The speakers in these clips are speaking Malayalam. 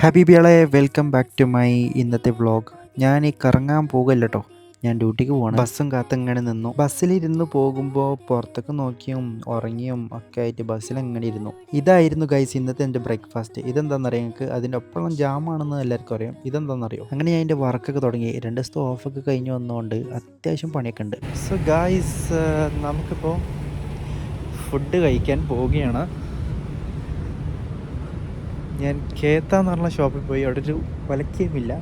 ഹബീബികളെ വെൽക്കം ബാക്ക് ടു മൈ ഇന്നത്തെ വ്ളോഗ്. ഞാൻ ഈ കറങ്ങാൻ പോകല്ല കേട്ടോ, ഞാൻ ഡ്യൂട്ടിക്ക് പോകണം. ബസ്സും കാത്തങ്ങനെ നിന്നു. ബസ്സിലിരുന്ന് പോകുമ്പോൾ പുറത്തൊക്കെ നോക്കിയും ഉറങ്ങിയും ഒക്കെ ആയിട്ട് ബസ്സിലെങ്ങനെ ഇരുന്നു. ഇതായിരുന്നു ഗൈസ് ഇന്നത്തെ എൻ്റെ ബ്രേക്ക്ഫാസ്റ്റ്. ഇതെന്താണെന്നറിയാം നിങ്ങൾക്ക്? അതിൻ്റെ ഒപ്പം ജാമാണെന്ന് എല്ലാവർക്കും അറിയാം. ഇതെന്താണെന്നറിയോ? അങ്ങനെ ഞാൻ എൻ്റെ വർക്കൊക്കെ തുടങ്ങി. 2 ദിവസത്തെ ഓഫൊക്കെ കഴിഞ്ഞ് വന്നുകൊണ്ട് അത്യാവശ്യം പണിയൊക്കെ ഉണ്ട്. സോ ഗൈസ്, നമുക്കിപ്പോൾ ഫുഡ് കഴിക്കാൻ പോവുകയാണ്. ഞാൻ കേത്ത എന്ന് പറഞ്ഞ ഷോപ്പിൽ പോയി. അവിടെ ഒരു വിലക്കുമില്ല.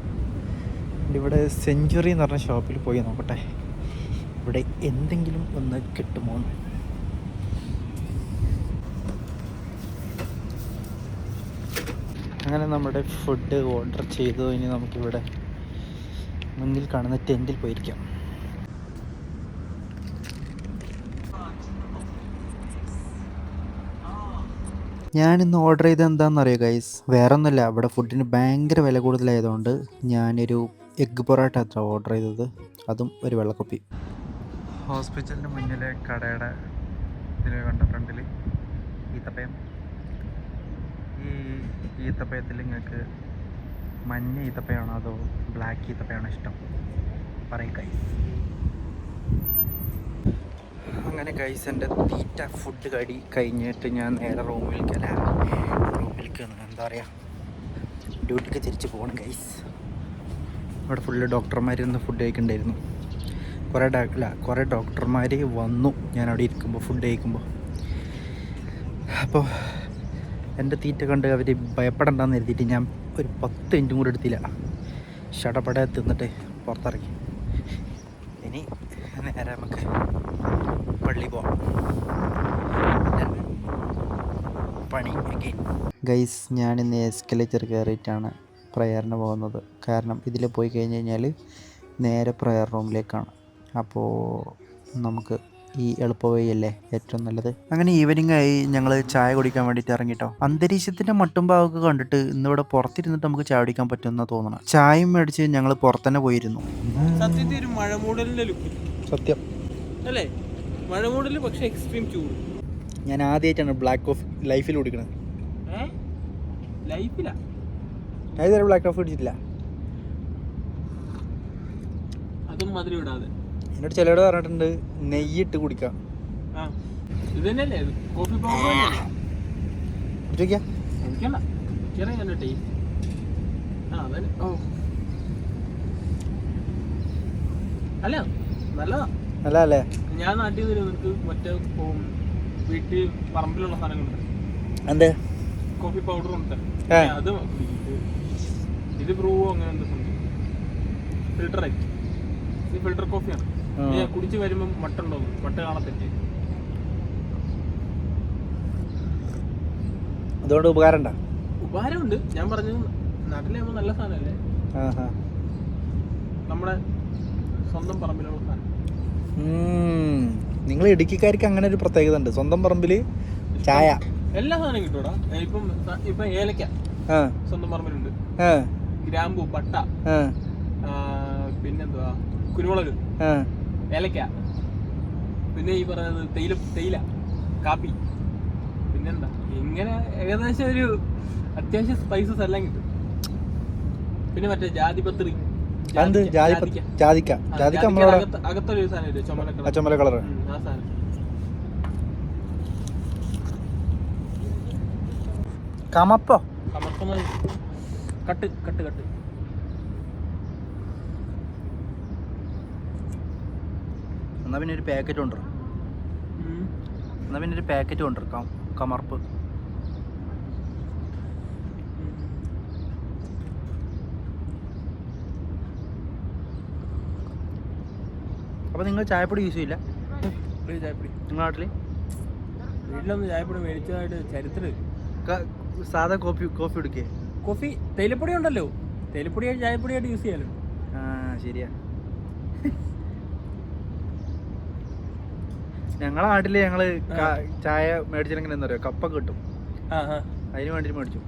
ഇവിടെ സെഞ്ച്വറി എന്ന് പറഞ്ഞ ഷോപ്പിൽ പോയി നോക്കട്ടെ ഇവിടെ എന്തെങ്കിലും ഒന്ന് കിട്ടുമോ. അങ്ങനെ നമ്മുടെ ഫുഡ് ഓർഡർ ചെയ്തു. ഇനി നമുക്കിവിടെ മുന്നിൽ കാണുന്ന ടെൻറ്റിൽ പോയിരിക്കാം. ഞാനിന്ന് ഓർഡർ ചെയ്തത് എന്താണെന്നറിയോ ഗൈസ്? വേറെ ഒന്നുമില്ല, ഇവിടെ ഫുഡിന് ഭയങ്കര വില കൂടുതലായതുകൊണ്ട് ഞാനൊരു എഗ്ഗ് പൊറോട്ട അത്ര ഓർഡർ ചെയ്തത്, അതും ഒരു വെള്ളക്കൊപ്പി. ഹോസ്പിറ്റലിന് മുന്നിലെ കടയുടെ ഇതിൽ കണ്ട ഫ്രണ്ടിൽ ഈത്തപ്പയം. ഈ ഈത്തപ്പയത്തിൽ നിങ്ങൾക്ക് മഞ്ഞ ഈത്തപ്പയാണോ അതോ ബ്ലാക്ക് ഈത്തപ്പയാണോ ഇഷ്ടം? പറയും ഗൈസ്. അങ്ങനെ ഗൈസ്, എൻ്റെ തീറ്റ ഫുഡ് കടി കഴിഞ്ഞിട്ട് ഞാൻ നേരെ റൂമിലേക്ക് എന്താ പറയുക, ഡ്യൂട്ടിക്ക് തിരിച്ച് പോകണം ഗൈസ്. അവിടെ ഫുള്ള് ഡോക്ടർമാരിന്ന് ഫുഡ് കഴിക്കണ്ടായിരുന്നു. കുറേ ഡോക്ടർമാർ വന്നു ഞാൻ അവിടെ ഇരിക്കുമ്പോൾ, ഫുഡ് കഴിക്കുമ്പോൾ. അപ്പോൾ എൻ്റെ തീറ്റ കണ്ട് അവർ ഭയപ്പെടണ്ടെന്ന് കരുതിയിട്ട് ഞാൻ ഒരു 10 മിനിറ്റും കൂടെ എടുത്തില്ല. ഷടപട തിന്നിട്ട് പുറത്തിറങ്ങി. ഇനി നേരെ നമുക്ക് പള്ളി പോവാം. പണി ഗൈസ്, ഞാനിന്ന് എസ്കലേറ്റർ കയറിയിട്ടാണ് പ്രയറിന് പോകുന്നത്. കാരണം ഇതിൽ പോയി കഴിഞ്ഞ് കഴിഞ്ഞാൽ നേരെ പ്രയർ റൂമിലേക്കാണ്. അപ്പോൾ നമുക്ക് ഈ എളുപ്പ വഴിയല്ലേ ഏറ്റവും നല്ലത്. അങ്ങനെ ഈവനിങ് ആയി, ഞങ്ങൾ ചായ കുടിക്കാൻ വേണ്ടിയിട്ട് ഇറങ്ങിട്ടോ. അന്തരീക്ഷത്തിൻ്റെ മട്ടും ഭാഗമൊക്കെ കണ്ടിട്ട് ഇന്നിവിടെ പുറത്തിരുന്നിട്ട് നമുക്ക് ചായ കുടിക്കാൻ പറ്റുമെന്നാണ് തോന്നണം. ചായയും മേടിച്ച് ഞങ്ങൾ പുറത്തന്നെ പോയിരുന്നു. സത്യത്തിൽ ഒരു മഴ മൂടലിന്റെ ലുക്ക്. സത്യം അല്ലേ? മഴ മൂടല്, പക്ഷെ എക്സ്ട്രീം ചൂട്. ഞാൻ ആദ്യമായിട്ടാണ് ബ്ലാക്ക് കോഫി ലൈഫിൽ കുടിക്കണത്. ലൈഫിലാ ഞാൻ ഇതുവരെ ബ്ലാക്ക് കോഫി കുടിച്ചിട്ടില്ല. അതും മധുരം ഇടാതെ. എന്നോട് ചിലരോട് പറഞ്ഞിട്ടുണ്ട് നെയ്യിട്ട് കുടിക്കാം. ഇത് തന്നെയല്ലേ കോഫി പൗഡർ? കുടിച്ചോക്കിയാ എനിക്കണ്ട, എനിക്കറിയാം ടേസ്റ്റ്. അതന്നെ. അല്ല, നല്ലതാ. നല്ലതല്ലേ? ഞാൻ നാട്ടിൽ നിന്ന് നിനക്ക് മറ്റേ വീട്ടിൽ പറമ്പിലുള്ള സാധനങ്ങളുണ്ട്. എന്ത് കോഫി പൗഡർ ഉണ്ട്. അത് ഇത് ബ്രൂവോ അങ്ങനെ എന്താ സംഭവം, ഫിൽട്ടർ ആയിട്ട്. ഇത് ഫിൽട്ടർ കോഫിയാണ്. കുടിച്ച് വരുമ്പോൾ മട്ട ഉണ്ടോ? മട്ട കാണത്തില്ലേ? അതുകൊണ്ട് ഉപകാരമുണ്ടോ? ഉപകാരമുണ്ട്. ഞാൻ പറഞ്ഞത് നാട്ടിലാകുമ്പോൾ നല്ല സാധനമല്ലേ, നമ്മുടെ സ്വന്തം പറമ്പിലുള്ള സാധനം. നിങ്ങൾ ഇടുക്കിക്കാർക്ക് അങ്ങനെ ഒരു പ്രത്യേകത ഉണ്ട്. സ്വന്തം പറമ്പില് ചായ എല്ലാ സാധനവും കിട്ടൂടാ. ഇപ്പൊ ഏലക്ക സ്വന്തം പറമ്പിലുണ്ട്, ഗ്രാമ്പു, പട്ട, പിന്നെന്തുവാ, കുരുമുളക്, ഏലക്ക, പിന്നെ ഈ പറയുന്നത് തേയില, കാപ്പി, പിന്നെന്താ, ഇങ്ങനെ ഏകദേശം ഒരു അത്യാവശ്യം സ്പൈസസ് എല്ലാം കിട്ടും. പിന്നെ മറ്റേ ജാതിപത്രി, അകത്തൊരു സാധനം ചുമല കളർ, ആ സാധനം. കമപ്പോ കട്ട് എന്നാ പിന്നെ ഒരു പാക്കറ്റ് കൊണ്ടുവരാം. കമർപ്പ്. അപ്പോൾ നിങ്ങൾ ചായപ്പൊടി യൂസ് ചെയ്യില്ല? ചായപ്പൊടി നിങ്ങളുടെ നാട്ടിൽ? വീട്ടിലൊന്നും ചായപ്പൊടി മേടിച്ചതായിട്ട് ചരിത്രം. സാധാ കോഫി എടുക്കേ? കോഫി തേയിലപ്പൊടി ഉണ്ടല്ലോ, തേയിലപ്പൊടിയായിട്ട് ചായപ്പൊടിയായിട്ട് യൂസ് ചെയ്യാലോ. ശരിയാ. ഞങ്ങളെ നാട്ടില് ഞങ്ങള് ചായ മേടിച്ചില്ലെങ്കിൽ എന്താ പറയുക, കപ്പൊക്കെ കിട്ടും. അതിന് വേണ്ടിട്ട് മേടിച്ചു.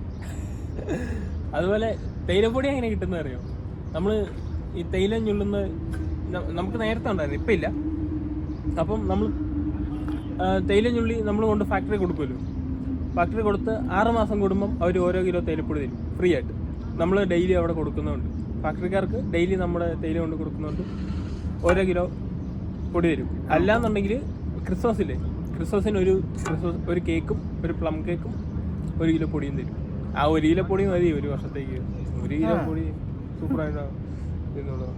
അതുപോലെ തേയിലപ്പൊടി എങ്ങനെ കിട്ടുന്ന അറിയോ? നമ്മള് ഈ തേയില ഞുള്ളുന്ന നമുക്ക് നേരത്തെ ഉണ്ടായിരുന്നു, ഇപ്പം ഇല്ല. അപ്പം നമ്മൾ തേയില ഞുള്ളി നമ്മൾ കൊണ്ട് ഫാക്ടറി കൊടുക്കുമല്ലോ. ഫാക്ടറി കൊടുത്ത് 6 മാസം കൂടുമ്പം അവർ ഓരോ കിലോ തേയിലപ്പൊടി തരും ഫ്രീ ആയിട്ട്. നമ്മൾ ഡെയിലി അവിടെ കൊടുക്കുന്നുണ്ട്. ഫാക്ടറിക്കാർക്ക് ഡെയിലി നമ്മുടെ തേയില കൊണ്ട് കൊടുക്കുന്നുണ്ട്. ഓരോ കിലോ പൊടി തരും. അല്ലാന്നുണ്ടെങ്കിൽ ക്രിസ്മസിന് ഒരു കേക്കും ഒരു പ്ലം കേക്കും 1 കിലോ പൊടിയും തരും. ആ 1 കിലോ പൊടി മതി ഒരു വർഷത്തേക്ക്. 1 കിലോ പൊടി സൂപ്പറായിട്ടാണ് എന്നുള്ളത്.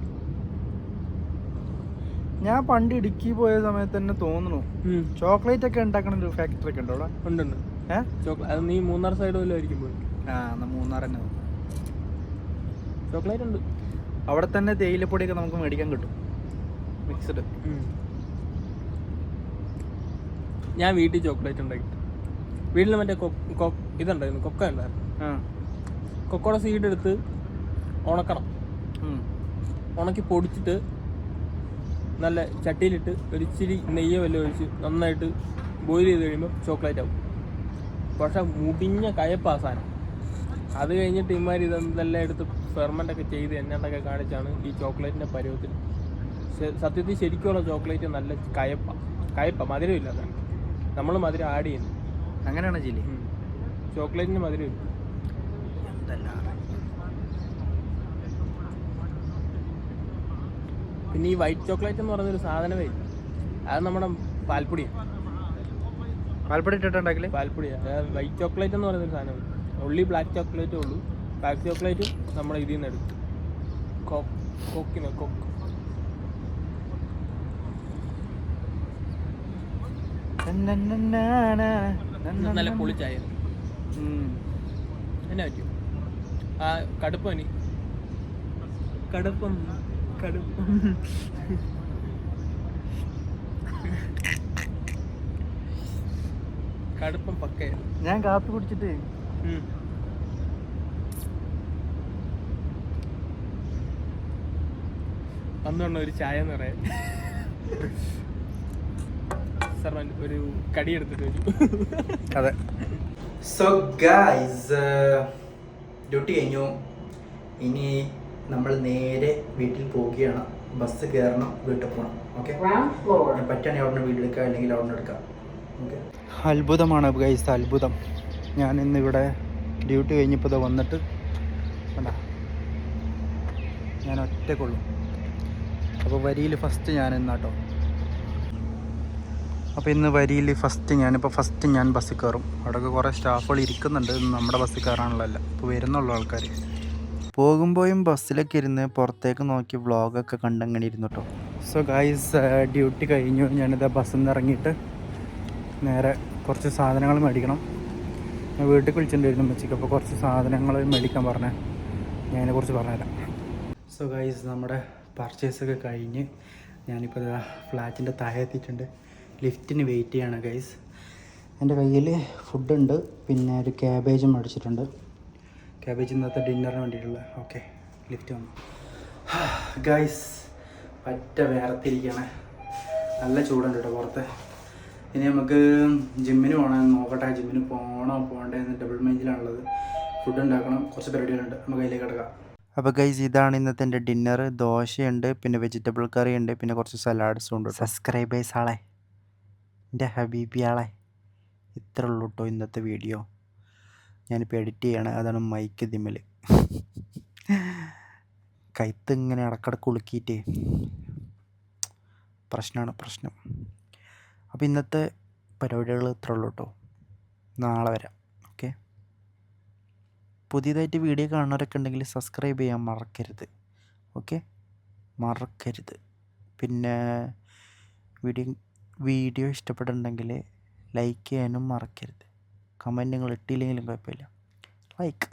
ഞാൻ പണ്ട് ഇടുക്കി പോയ സമയത്ത് തന്നെ തോന്നുന്നു ചോക്ലേറ്റ് ഒക്കെ ഉണ്ടാക്കണ ഒരു ഫാക്ടറി ഒക്കെ ഉണ്ടോ അവിടെ? ഉണ്ട്. അത് നീ മൂന്നാർ സൈഡ് വല്ലതും ആയിരിക്കും പോയി. മൂന്നാർ തന്നെ ചോക്ലേറ്റ് ഉണ്ട്. അവിടെ തന്നെ തേയിലപ്പൊടിയൊക്കെ നമുക്ക് മേടിക്കാൻ കിട്ടും മിക്സ്ഡ്. ഞാൻ വീട്ടിൽ ചോക്ലേറ്റ് ഉണ്ടാക്കി. വീട്ടിൽ മറ്റേ ഇതുണ്ടായിരുന്നു, കൊക്ക ഉണ്ടായിരുന്നു. കൊക്കോടെ സീഡ് എടുത്ത് ഉണക്കണം. ഉണക്കി പൊടിച്ചിട്ട് നല്ല ചട്ടിയിലിട്ട് ഒരു ഇച്ചിരി നെയ്യോ വല്ലതും ഒഴിച്ച് നന്നായിട്ട് ബോയിൽ ചെയ്ത് കഴിയുമ്പോൾ ചോക്ലേറ്റ് ആവും. പക്ഷെ മുടിഞ്ഞ കയപ്പാ സാധനം. അത് കഴിഞ്ഞിട്ട് ഇമാര് ഇതെല്ലാം എടുത്ത് ഫെർമെൻ്റൊക്കെ ചെയ്ത് എണ്ണണ്ടൊക്കെ കാണിച്ചാണ് ഈ ചോക്ലേറ്റിൻ്റെ പരുവത്തിൽ. സത്യത്തിൽ ശരിക്കുള്ള ചോക്ലേറ്റ് നല്ല കയപ്പ മധുരമില്ല. അതാണ് നമ്മൾ മധുരം ആഡ് ചെയ്യുന്നു. അങ്ങനെയാണ് ജില്ലി ചോക്ലേറ്റിന് മധുരമില്ല. പിന്നെ ഈ വൈറ്റ് ചോക്ലേറ്റ് എന്ന് പറയുന്നൊരു സാധനമേ അത് നമ്മുടെ പാൽപ്പൊടിയാണ്. പാൽപ്പൊടി ഇട്ടിട്ടുണ്ടെങ്കിൽ പാൽപ്പൊടിയാണ്. വൈറ്റ് ചോക്ലേറ്റ് എന്ന് പറയുന്നൊരു സാധനം. ഉള്ളി ബ്ലാക്ക് ചോക്ലേറ്റേ ഉള്ളൂ. ബ്ലാക്ക് ചോക്ലേറ്റ് നമ്മുടെ ഇതിൽ നിന്ന് എടുക്കും. കൊക്ക് നല്ല പൊളിച്ചായ എന്നാ പറ്റും ആ കടുപ്പം പക്കയ. ഞാൻ കാപ്പി കുടിച്ചിട്ട് അന്നുകൊണ്ട് ഒരു ചായ എന്ന് പറയാൻ ഒരു കടി എടുത്തിട്ട് വരും. അതെ. സോ ഗൈസ് ഡ്യൂട്ടി കഴിഞ്ഞു. ഇനി നമ്മൾ നേരെ വീട്ടിൽ പോവുകയാണ്. ബസ് കയറണം, വീട്ടിൽ പോകണം. ഓക്കെ, പറ്റുകയാണെങ്കിൽ അവിടെ നിന്ന് വീട്ടിലെടുക്കുക, അല്ലെങ്കിൽ അവിടെ നിന്ന് എടുക്കാം. ഓക്കെ. അത്ഭുതമാണ് ഗൈസ്, അത്ഭുതം. ഞാൻ ഇന്നിവിടെ ഡ്യൂട്ടി കഴിഞ്ഞപ്പോൾ വന്നിട്ട് കണ്ട ഞാൻ ഒറ്റക്കുള്ളൂ. അപ്പോൾ വരിയിൽ ഫസ്റ്റ് ഞാൻ ഇന്നാട്ടോ. അപ്പോൾ ഇന്ന് വരിയിൽ ഫസ്റ്റ് ഞാൻ ബസ്സിൽ കയറും. അവിടെയൊക്കെ കുറേ സ്റ്റാഫുകൾ ഇരിക്കുന്നുണ്ട്. നമ്മുടെ ബസ്സിൽ കയറാനുള്ളതല്ല, ഇപ്പോൾ വരുന്നുള്ള ആൾക്കാർ. പോകുമ്പോഴും ബസ്സിലൊക്കെ ഇരുന്ന് പുറത്തേക്ക് നോക്കി വ്ളോഗൊക്കെ കണ്ടങ്ങനെ ഇരുന്നു കേട്ടോ. സോ ഗൈസ് ഡ്യൂട്ടി കഴിഞ്ഞു. ഞാനിത് ബസ്സിൽ നിന്ന് ഇറങ്ങിയിട്ട് നേരെ കുറച്ച് സാധനങ്ങൾ മേടിക്കണം. ഞാൻ വീട്ടിൽ വിളിച്ചിട്ടുണ്ടായിരുന്നു ഉച്ചയ്ക്ക്. അപ്പോൾ കുറച്ച് സാധനങ്ങൾ മേടിക്കാൻ പറഞ്ഞേ, ഞാൻ അതിനെക്കുറിച്ച് പറഞ്ഞുതരാം. സോ ഗൈസ് നമ്മുടെ പർച്ചേസൊക്കെ കഴിഞ്ഞ് ഞാനിപ്പോൾ ഫ്ലാറ്റിൻ്റെ താഴെ എത്തിയിട്ടുണ്ട്. ലിഫ്റ്റിന് വെയിറ്റ് ചെയ്യാണ് ഗൈസ്. എൻ്റെ കയ്യിൽ ഫുഡുണ്ട്, പിന്നെ ഒരു ക്യാബേജും മേടിച്ചിട്ടുണ്ട്. ക്യാബേജ് ഇന്നത്തെ ഡിന്നറിന് വേണ്ടിയിട്ടുള്ള. ഓക്കെ, ലിഫ്റ്റ് വന്നു ഗൈസ്. പറ്റ വേർത്തിരിക്കണേ, നല്ല ചൂടുണ്ട് കേട്ടോ പുറത്ത്. ഇനി നമുക്ക് ജിമ്മിന് പോകണം, നോക്കട്ടെ ജിമ്മിന് പോകണ്ടേ എന്ന് ഡബിൾ മൈൻഡിലാണുള്ളത്. ഫുഡ് ഉണ്ടാക്കണം, കുറച്ച് പരിപാടികളുണ്ട്, നമുക്ക് അതിലേക്ക് കിടക്കാം. അപ്പോൾ ഗൈസ് ഇതാണ് ഇന്നത്തെ എൻ്റെ ഡിന്നർ. ദോശയുണ്ട്, പിന്നെ വെജിറ്റബിൾ കറി ഉണ്ട്, പിന്നെ കുറച്ച് സലാഡ്സും ഉണ്ട്. സബ്സ്ക്രൈബേഴ്സ് ആളെ, എൻ്റെ ഹബീബി ആളെ, ഇത്ര ഉള്ളൂ കേട്ടോ ഇന്നത്തെ വീഡിയോ. ഞാനിപ്പോൾ എഡിറ്റ് ചെയ്യണം, അതാണ് മൈക്ക് ദിമ്മൽ. കൈത്ത് ഇങ്ങനെ ഇടക്കിടക്ക് ഉളുക്കിയിട്ട് പ്രശ്നം. അപ്പോൾ ഇന്നത്തെ പരിപാടികൾ ഇത്ര ഉള്ളൂ കേട്ടോ. നാളെ വരാം. ഓക്കെ, പുതിയതായിട്ട് വീഡിയോ കാണുന്നവരൊക്കെ ഉണ്ടെങ്കിൽ സബ്സ്ക്രൈബ് ചെയ്യാൻ മറക്കരുത്. ഓക്കെ, മറക്കരുത്. പിന്നെ വീഡിയോ ഇഷ്ടപ്പെട്ടിട്ടുണ്ടെങ്കിൽ ലൈക്ക് ചെയ്യാനും മറക്കരുത്. കമൻറ്റ് നിങ്ങൾ ഇട്ടില്ലെങ്കിലും കുഴപ്പമില്ല, ലൈക്ക്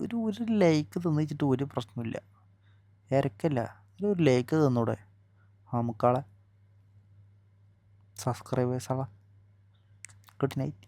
ഒരു ലൈക്ക് തന്നിച്ചിട്ട് ഒരു പ്രശ്നമില്ല. ഇരക്കല്ല, ഒരു ലൈക്ക് തന്നൂടെ നമുക്കാളെ സബ്സ്ക്രൈബേഴ്സാളെ. Good night.